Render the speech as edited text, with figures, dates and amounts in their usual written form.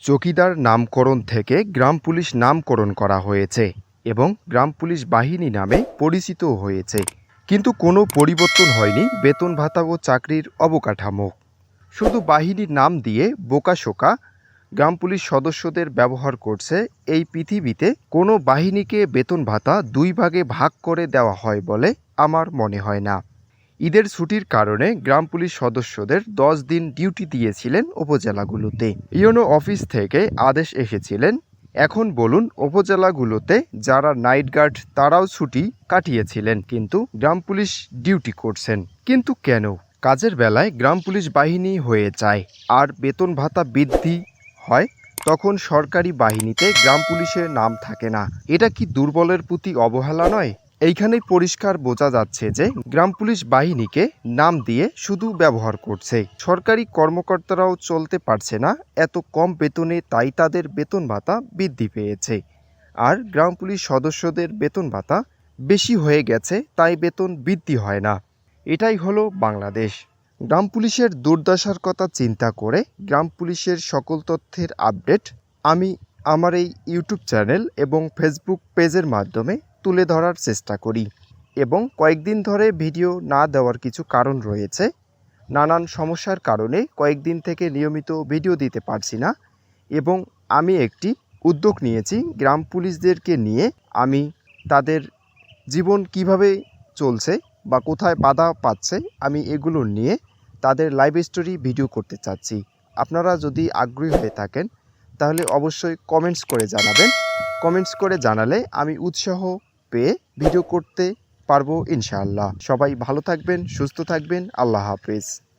চৌকিদার নামকরণ থেকে গ্রাম পুলিশ নামকরণ করা হয়েছে এবং গ্রাম পুলিশ বাহিনী নামে পরিচিত হয়েছে, কিন্তু কোনো পরিবর্তন হয়নি বেতন ভাতা ও চাকরির অবকাঠামো। শুধু বাহিনীর নাম দিয়ে বোকাশোকা গ্রাম পুলিশ সদস্যদের ব্যবহার করছে। এই পৃথিবীতে কোনো বাহিনীকে বেতন ভাতা দুই ভাগে ভাগ করে দেওয়া হয় বলে আমার মনে হয় না। ঈদের ছুটির কারণে গ্রাম পুলিশ সদস্যদের 10 দিন ডিউটি দিয়েছিলেন উপজেলাগুলোতে। ইউনো অফিস থেকে আদেশ এসেছিলেন। এখন বলুন, উপজেলাগুলোতে যারা নাইট গার্ড তারাও ছুটি কাটিয়েছিলেন, কিন্তু গ্রাম পুলিশ ডিউটি করছেন। কিন্তু কেন? কাজের বেলায় গ্রাম পুলিশ বাহিনী হয়ে যায় আর বেতন ভাতা বৃদ্ধি হয় তখন সরকারি বাহিনীতে গ্রাম পুলিশের নাম থাকে না। এটা কি দুর্বলের প্রতি অবহেলা নয়? এইখানেই পরিষ্কার বোঝা যাচ্ছে যে গ্রাম পুলিশ বাহিনীকে নাম দিয়ে শুধু ব্যবহার করছে। সরকারি কর্মকর্তারাও চলতে পারছে না এত কম বেতনে, তাই তাদের বেতন ভাতা বৃদ্ধি পেয়েছে। আর গ্রাম পুলিশ সদস্যদের বেতন ভাতা বেশি হয়ে গেছে, তাই বেতন বৃদ্ধি হয় না। এটাই হলো বাংলাদেশ। গ্রাম পুলিশের দুর্দশার কথা চিন্তা করে গ্রাম পুলিশের সকল তথ্যের আপডেট আমি আমার এই ইউটিউব চ্যানেল এবং ফেসবুক পেজের মাধ্যমে তুলে ধরার চেষ্টা করি, এবং কয়েকদিন ধরে ভিডিও না দেওয়ার কিছু কারণ রয়েছে। নানান সমস্যার কারণে কয়েকদিন থেকে নিয়মিত ভিডিও দিতে পারছি না, এবং আমি একটি উদ্যোগ নিয়েছি গ্রাম পুলিশদেরকে নিয়ে। আমি তাদের জীবন কিভাবে চলছে বা কোথায় বাধা পাচ্ছে, আমি এগুলো নিয়ে তাদের লাইভ স্টোরি ভিডিও করতে চাচ্ছি। আপনারা যদি আগ্রহী হয়ে থাকেন তাহলে অবশ্যই কমেন্টস করে জানাবেন। কমেন্টস করে জানালে আমি উৎসাহ পেয়ে ভিডিও করতে পারবো ইনশাআল্লাহ। সবাই ভালো থাকবেন, সুস্থ থাকবেন। আল্লাহ হাফেজ।